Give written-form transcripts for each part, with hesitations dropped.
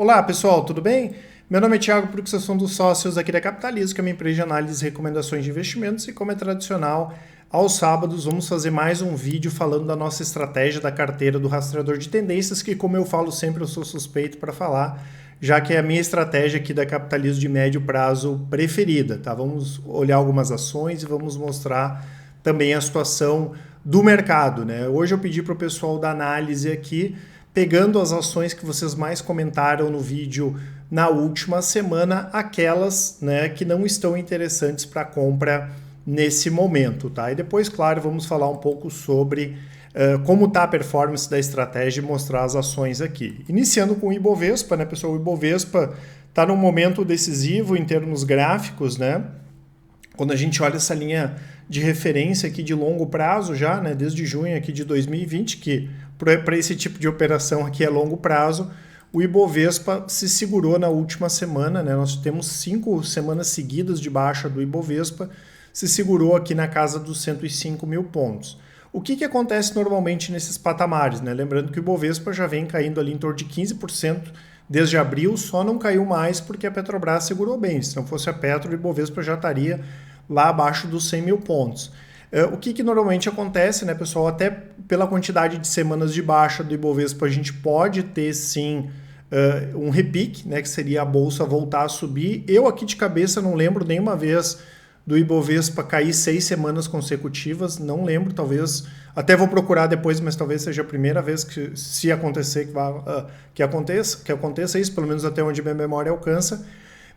Olá pessoal, tudo bem? Meu nome é Thiago Prux, eu sou um dos sócios aqui da Capitalizo, que é uma empresa de análise e recomendações de investimentos, e como é tradicional, aos sábados vamos fazer mais um vídeo falando da nossa estratégia da carteira do rastreador de tendências, que como eu falo sempre, eu sou suspeito para falar, já que é a minha estratégia aqui da Capitalizo de médio prazo preferida, tá? Vamos olhar algumas ações e vamos mostrar também a situação do mercado, né? Hoje eu pedi para o pessoal da análise aqui, pegando as ações que vocês mais comentaram no vídeo na última semana, aquelas, né, que não estão interessantes para compra nesse momento, tá? E depois, claro, vamos falar um pouco sobre como está a performance da estratégia e mostrar as ações aqui. Iniciando com o Ibovespa, né, pessoal? O Ibovespa está num momento decisivo em termos gráficos, né? Quando a gente olha essa linha de referência aqui de longo prazo já, né, desde junho aqui de 2020, que para esse tipo de operação aqui é longo prazo, o Ibovespa se segurou na última semana, né? Nós temos 5 semanas seguidas de baixa do Ibovespa, se segurou aqui na casa dos 105 mil pontos. O que acontece normalmente nesses patamares, né? Lembrando que o Ibovespa já vem caindo ali em torno de 15% desde abril, só não caiu mais porque a Petrobras segurou bem. Se não fosse a Petro, o Ibovespa já estaria lá abaixo dos 100 mil pontos. O que normalmente acontece, né, pessoal? Até pela quantidade de semanas de baixa do Ibovespa, a gente pode ter sim um repique, né, que seria a bolsa voltar a subir. Eu aqui de cabeça não lembro nenhuma vez do Ibovespa cair 6 semanas consecutivas, não lembro, talvez, até vou procurar depois, mas talvez seja a primeira vez que, se acontecer, que aconteça isso, pelo menos até onde minha memória alcança.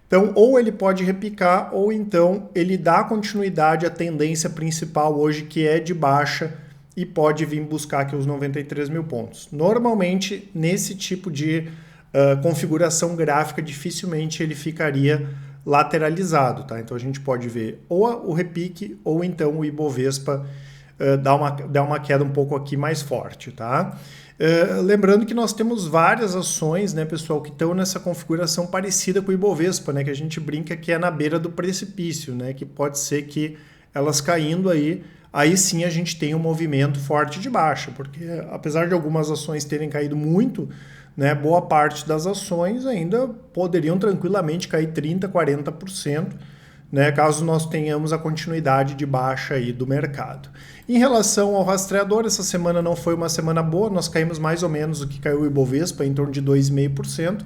Então, ou ele pode repicar, ou então ele dá continuidade à tendência principal hoje, que é de baixa, e pode vir buscar aqui os 93 mil pontos. Normalmente, nesse tipo de configuração gráfica, dificilmente ele ficaria lateralizado, tá? Então, a gente pode ver ou o repique, ou então o Ibovespa dá uma queda um pouco aqui mais forte, tá? Lembrando que nós temos várias ações, né, pessoal, que estão nessa configuração parecida com o Ibovespa, né, que a gente brinca que é na beira do precipício, né, que pode ser que elas caindo aí sim a gente tem um movimento forte de baixa, porque apesar de algumas ações terem caído muito, né, boa parte das ações ainda poderiam tranquilamente cair 30%, 40%, né, caso nós tenhamos a continuidade de baixa aí do mercado. Em relação ao rastreador, essa semana não foi uma semana boa, nós caímos mais ou menos o que caiu o Ibovespa, em torno de 2,5%.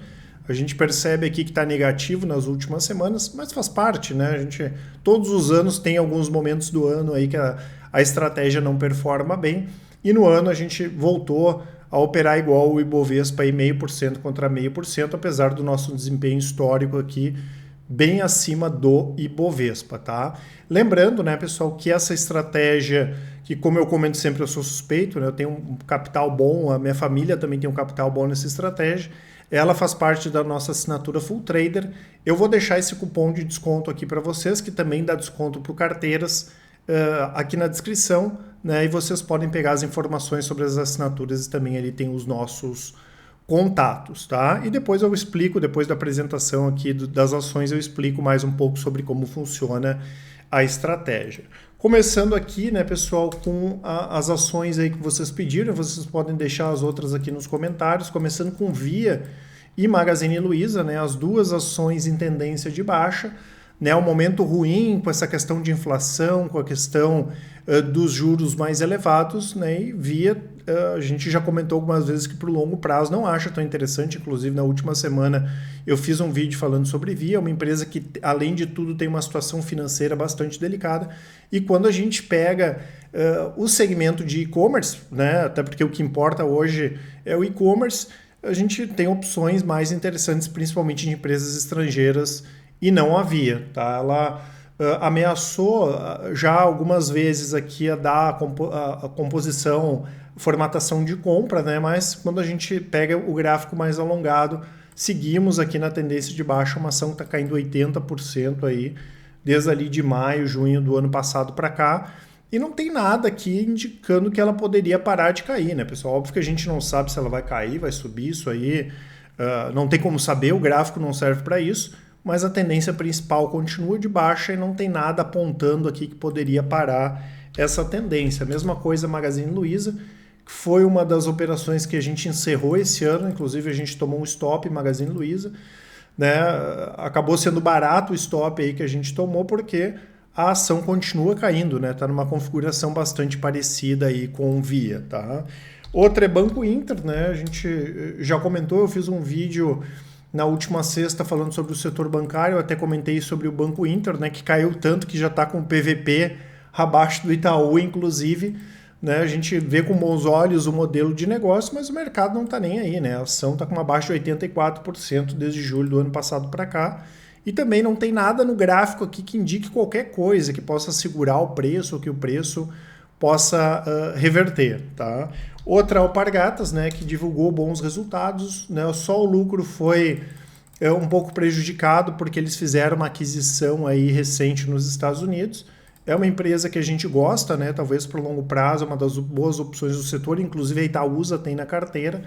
A gente percebe aqui que está negativo nas últimas semanas, mas faz parte, né? Todos os anos tem alguns momentos do ano aí que a estratégia não performa bem, e no ano a gente voltou a operar igual o Ibovespa, aí 0,5% contra 0,5%, apesar do nosso desempenho histórico aqui bem acima do Ibovespa, tá? Lembrando, né, pessoal, que essa estratégia, que como eu comento sempre, eu sou suspeito, né, eu tenho um capital bom, a minha família também tem um capital bom nessa estratégia, ela faz parte da nossa assinatura Full Trader. Eu vou deixar esse cupom de desconto aqui para vocês, que também dá desconto para o Carteiras, aqui na descrição, né, e vocês podem pegar as informações sobre as assinaturas e também ali tem os nossos contatos, tá? E depois eu explico, depois da apresentação aqui das ações, eu explico mais um pouco sobre como funciona a estratégia. Começando aqui, né, pessoal, com as ações aí que vocês pediram, vocês podem deixar as outras aqui nos comentários, começando com Via e Magazine Luiza, né, as duas ações em tendência de baixa, né, um momento ruim com essa questão de inflação, com a questão dos juros mais elevados, né, e Via, a gente já comentou algumas vezes que para o longo prazo não acha tão interessante, inclusive na última semana eu fiz um vídeo falando sobre Via, uma empresa que além de tudo tem uma situação financeira bastante delicada, e quando a gente pega o segmento de e-commerce, né, até porque o que importa hoje é o e-commerce, a gente tem opções mais interessantes, principalmente de empresas estrangeiras, e não havia, tá? Ela ameaçou já algumas vezes aqui a dar a composição, formatação de compra, né? Mas quando a gente pega o gráfico mais alongado, seguimos aqui na tendência de baixa, uma ação que está caindo 80% aí, desde ali de maio, junho do ano passado para cá, e não tem nada aqui indicando que ela poderia parar de cair, né, pessoal? Óbvio que a gente não sabe se ela vai cair, vai subir, isso aí não tem como saber, o gráfico não serve para isso, mas a tendência principal continua de baixa e não tem nada apontando aqui que poderia parar essa tendência. A mesma coisa Magazine Luiza, foi uma das operações que a gente encerrou esse ano, inclusive a gente tomou um stop em Magazine Luiza, né? Acabou sendo barato o stop aí que a gente tomou porque a ação continua caindo, né? Tá numa configuração bastante parecida aí com o Via, tá? Outra é Banco Inter, né? A gente já comentou, eu fiz um vídeo na última sexta falando sobre o setor bancário, eu até comentei sobre o Banco Inter, né? Que caiu tanto que já está com o PVP abaixo do Itaú, inclusive. Né, a gente vê com bons olhos o modelo de negócio, mas o mercado não está nem aí, né? A ação está com uma baixa de 84% desde julho do ano passado para cá. E também não tem nada no gráfico aqui que indique qualquer coisa que possa segurar o preço ou que o preço possa reverter. Tá? Outra Alpargatas, né, que divulgou bons resultados, né? Só o lucro foi um pouco prejudicado porque eles fizeram uma aquisição aí recente nos Estados Unidos. É uma empresa que a gente gosta, né? Talvez para o longo prazo, é uma das boas opções do setor, inclusive a Itaúsa tem na carteira,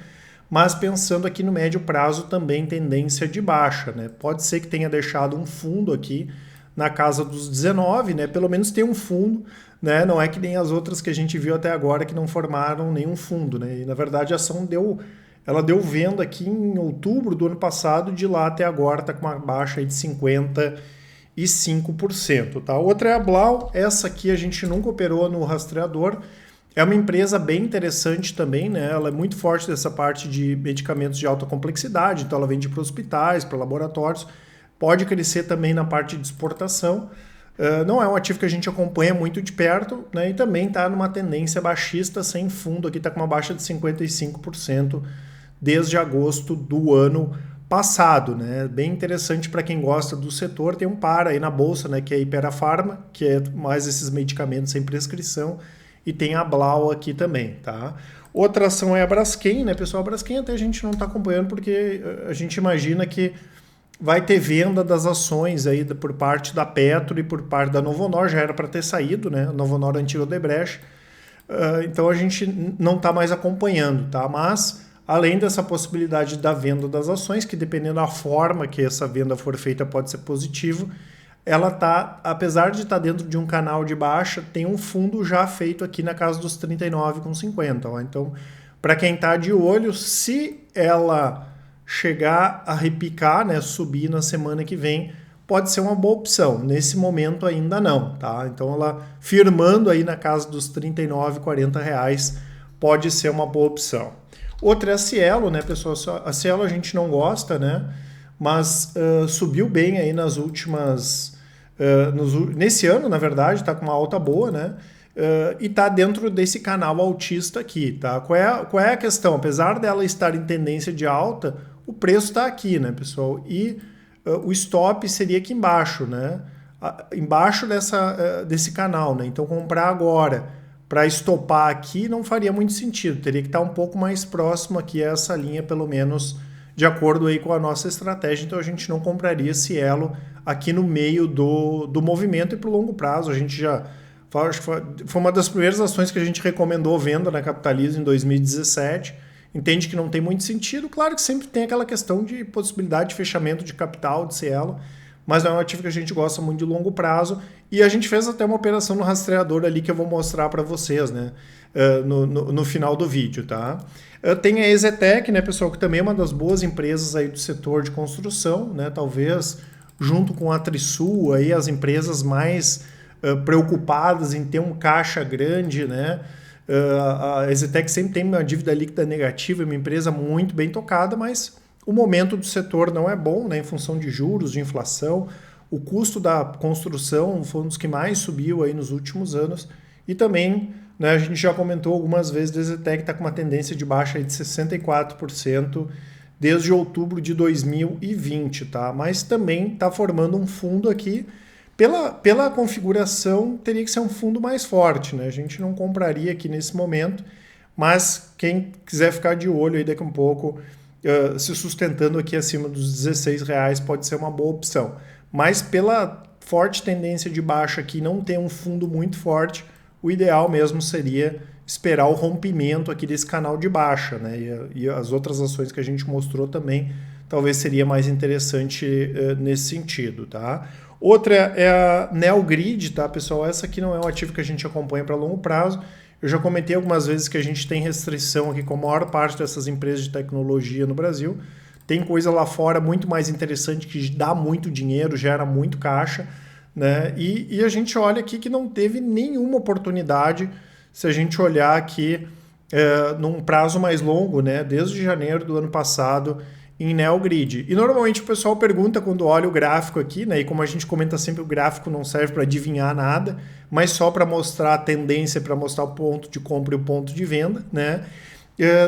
mas pensando aqui no médio prazo também tendência de baixa, né? Pode ser que tenha deixado um fundo aqui na casa dos 19, né? Pelo menos tem um fundo, né? Não é que nem as outras que a gente viu até agora que não formaram nenhum fundo, né? E na verdade a ação ela deu venda aqui em outubro do ano passado, de lá até agora está com uma baixa aí de 55%. Tá? Outra é a Blau, essa aqui a gente nunca operou no rastreador, é uma empresa bem interessante também, né? Ela é muito forte dessa parte de medicamentos de alta complexidade, então ela vende para hospitais, para laboratórios, pode crescer também na parte de exportação, não é um ativo que a gente acompanha muito de perto, né? E também está numa tendência baixista sem fundo, aqui está com uma baixa de 55% desde agosto do ano passado, né? Bem interessante para quem gosta do setor. Tem um par aí na bolsa, né, que é a Ipera-Pharma, que é mais esses medicamentos sem prescrição, e tem a Blau aqui também, tá? Outra ação é a Braskem, né, pessoal? A Braskem até a gente não está acompanhando porque a gente imagina que vai ter venda das ações aí por parte da Petro e por parte da Novonor, já era para ter saído, né? A Novonor antiga Odebrecht, então a gente não está mais acompanhando, tá? Mas além dessa possibilidade da venda das ações, que dependendo da forma que essa venda for feita pode ser positivo, ela está, apesar de estar dentro de um canal de baixa, tem um fundo já feito aqui na casa dos 39,50. Ó. Então, para quem está de olho, se ela chegar a repicar, né, subir na semana que vem, pode ser uma boa opção. Nesse momento ainda não. Tá? Então, ela firmando aí na casa dos R$ 39,40 reais, pode ser uma boa opção. Outra é a Cielo, né, pessoal? A Cielo a gente não gosta, né? Mas subiu bem aí nas últimas... nesse ano, na verdade, está com uma alta boa, né? E está dentro desse canal altista aqui, tá? Qual é a questão? Apesar dela estar em tendência de alta, o preço está aqui, né, pessoal? E o stop seria aqui embaixo, né? Embaixo desse canal, né? Então, comprar agora para estopar aqui não faria muito sentido, teria que estar um pouco mais próximo aqui a essa linha, pelo menos de acordo aí com a nossa estratégia, então a gente não compraria Cielo aqui no meio do movimento e para o longo prazo. A gente já, acho que foi uma das primeiras ações que a gente recomendou venda na Capitalismo em 2017, entende que não tem muito sentido, claro que sempre tem aquela questão de possibilidade de fechamento de capital de Cielo, mas não é um ativo que a gente gosta muito de longo prazo, e a gente fez até uma operação no rastreador ali que eu vou mostrar para vocês, né, no final do vídeo, tá? Tem a Ezetec, né, pessoal, que também é uma das boas empresas aí do setor de construção, né, talvez junto com a Trisul, aí as empresas mais preocupadas em ter um caixa grande, né? A Ezetec sempre tem uma dívida líquida negativa, é uma empresa muito bem tocada, mas o momento do setor não é bom, né, em função de juros, de inflação. O custo da construção foi um dos que mais subiu aí nos últimos anos. E também, né, a gente já comentou algumas vezes, a Ezetec está com uma tendência de baixa aí de 64% desde outubro de 2020. Tá? Mas também está formando um fundo aqui. Pela configuração, teria que ser um fundo mais forte. Né? A gente não compraria aqui nesse momento, mas quem quiser ficar de olho aí daqui a um pouco, se sustentando aqui acima dos R$16 pode ser uma boa opção. Mas pela forte tendência de baixa aqui, não ter um fundo muito forte, o ideal mesmo seria esperar o rompimento aqui desse canal de baixa, né? E as outras ações que a gente mostrou também, talvez seria mais interessante nesse sentido, tá? Outra é a Neogrid, tá, pessoal? Essa aqui não é um ativo que a gente acompanha para longo prazo. Eu já comentei algumas vezes que a gente tem restrição aqui com a maior parte dessas empresas de tecnologia no Brasil. Tem coisa lá fora muito mais interessante que dá muito dinheiro, gera muito caixa, né? E a gente olha aqui que não teve nenhuma oportunidade, se a gente olhar aqui num prazo mais longo, né? Desde janeiro do ano passado, em NeoGrid. E normalmente o pessoal pergunta quando olha o gráfico aqui, né? E como a gente comenta sempre, o gráfico não serve para adivinhar nada, mas só para mostrar a tendência, para mostrar o ponto de compra e o ponto de venda, né?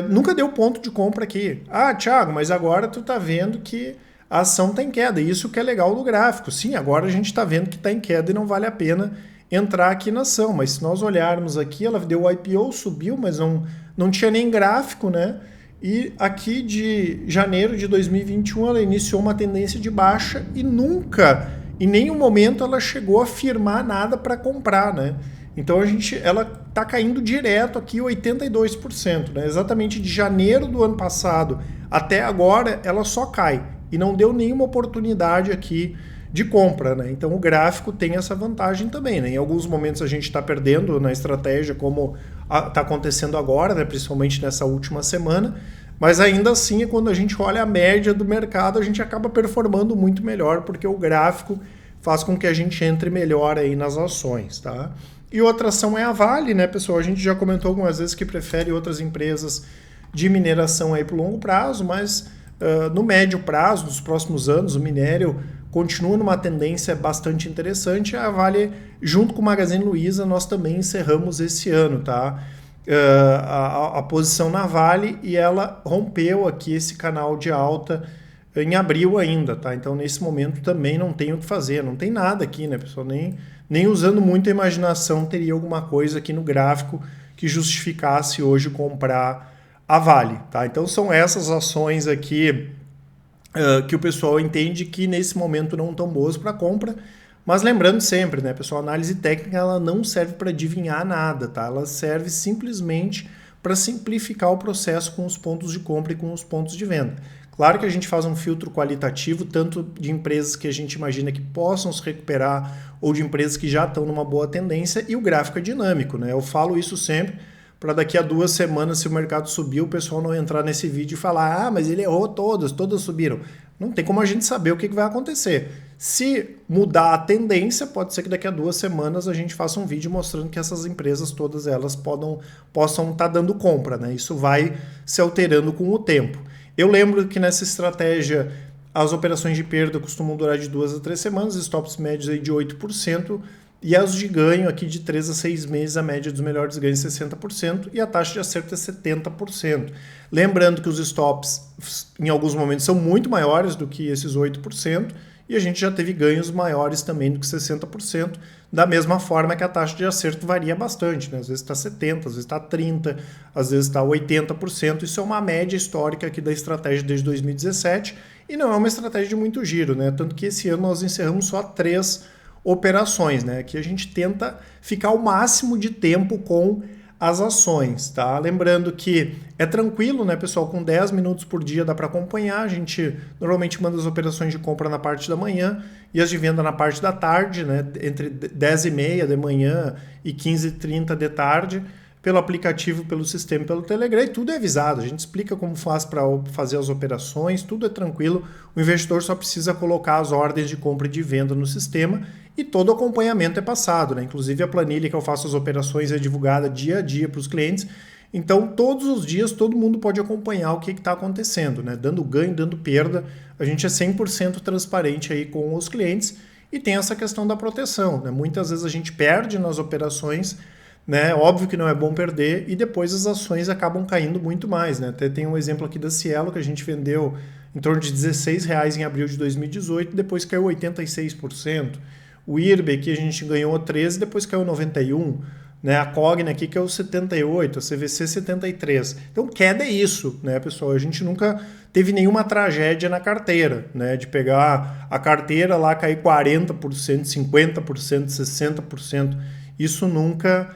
Nunca deu ponto de compra aqui. Ah, Thiago, mas agora tu tá vendo que a ação está em queda. Isso que é legal do gráfico. Sim, agora a gente está vendo que está em queda e não vale a pena entrar aqui na ação. Mas se nós olharmos aqui, ela deu o IPO, subiu, mas não tinha nem gráfico, né? E aqui de janeiro de 2021 ela iniciou uma tendência de baixa e nunca, em nenhum momento, ela chegou a firmar nada para comprar, né? Então ela está caindo direto aqui 82%, né? Exatamente de janeiro do ano passado até agora ela só cai e não deu nenhuma oportunidade aqui de compra, né? Então o gráfico tem essa vantagem também, né? Em alguns momentos a gente está perdendo na estratégia, como está acontecendo agora, né? Principalmente nessa última semana, mas ainda assim, quando a gente olha a média do mercado, a gente acaba performando muito melhor, porque o gráfico faz com que a gente entre melhor aí nas ações, tá? E outra ação é a Vale, né, pessoal? A gente já comentou algumas vezes que prefere outras empresas de mineração aí para o longo prazo, mas no médio prazo, nos próximos anos, o minério continua numa tendência bastante interessante. A Vale, junto com o Magazine Luiza, nós também encerramos esse ano, tá? A posição na Vale, e ela rompeu aqui esse canal de alta em abril ainda, tá? Então, nesse momento também não tem o que fazer, não tem nada aqui, né, pessoal? Nem usando muita imaginação teria alguma coisa aqui no gráfico que justificasse hoje comprar a Vale, tá? Então são essas ações aqui que o pessoal entende que nesse momento não estão boas para compra, mas lembrando sempre, né, pessoal, a análise técnica ela não serve para adivinhar nada, tá? Ela serve simplesmente para simplificar o processo com os pontos de compra e com os pontos de venda. Claro que a gente faz um filtro qualitativo, tanto de empresas que a gente imagina que possam se recuperar ou de empresas que já estão numa boa tendência, e o gráfico é dinâmico, né? Eu falo isso sempre para daqui a 2 semanas, se o mercado subir, o pessoal não entrar nesse vídeo e falar: ah, mas ele errou todas subiram. Não tem como a gente saber o que vai acontecer. Se mudar a tendência, pode ser que daqui a 2 semanas a gente faça um vídeo mostrando que essas empresas, todas elas, possam estar dando compra, né? Isso vai se alterando com o tempo. Eu lembro que nessa estratégia as operações de perda costumam durar de 2 a 3 semanas, stops médios aí de 8%, e as de ganho aqui de 3 a 6 meses, a média dos melhores ganhos é 60%, e a taxa de acerto é 70%. Lembrando que os stops em alguns momentos são muito maiores do que esses 8%, e a gente já teve ganhos maiores também do que 60%, da mesma forma que a taxa de acerto varia bastante, né? Às vezes está 70%, às vezes está 30%, às vezes está 80%. Isso é uma média histórica aqui da estratégia desde 2017, e não é uma estratégia de muito giro, né? Tanto que esse ano nós encerramos só 3 operações, né? Aqui a gente tenta ficar o máximo de tempo com as ações, tá? Lembrando que é tranquilo, né, pessoal? Com 10 minutos por dia dá para acompanhar. A gente normalmente manda as operações de compra na parte da manhã e as de venda na parte da tarde, né? Entre 10h30 da manhã e 15h30 de tarde, pelo aplicativo, pelo sistema, pelo Telegram, e tudo é avisado. A gente explica como faz para fazer as operações, tudo é tranquilo. O investidor só precisa colocar as ordens de compra e de venda no sistema, e todo o acompanhamento é passado, né? Inclusive a planilha que eu faço as operações é divulgada dia a dia para os clientes. Então, todos os dias, todo mundo pode acompanhar o que está acontecendo, né? Dando ganho, dando perda. A gente é 100% transparente aí com os clientes, e tem essa questão da proteção, né? Muitas vezes a gente perde nas operações, né? Óbvio que não é bom perder, e depois as ações acabam caindo muito mais, né? Até tem um exemplo aqui da Cielo, que a gente vendeu em torno de R$16 em abril de 2018, depois caiu 86%. O IRB aqui a gente ganhou 13, depois caiu 91%. Né? A Cogna aqui caiu 78%, a CVC 73%. Então queda é isso, né, pessoal? A gente nunca teve nenhuma tragédia na carteira, né? De pegar a carteira lá, cair 40%, 50%, 60%. Isso nunca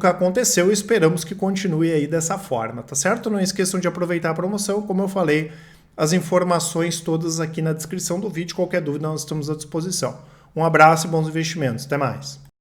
aconteceu, e esperamos que continue aí dessa forma, tá certo? Não esqueçam de aproveitar a promoção, como eu falei, as informações todas aqui na descrição do vídeo. Qualquer dúvida nós estamos à disposição. Um abraço e bons investimentos. Até mais.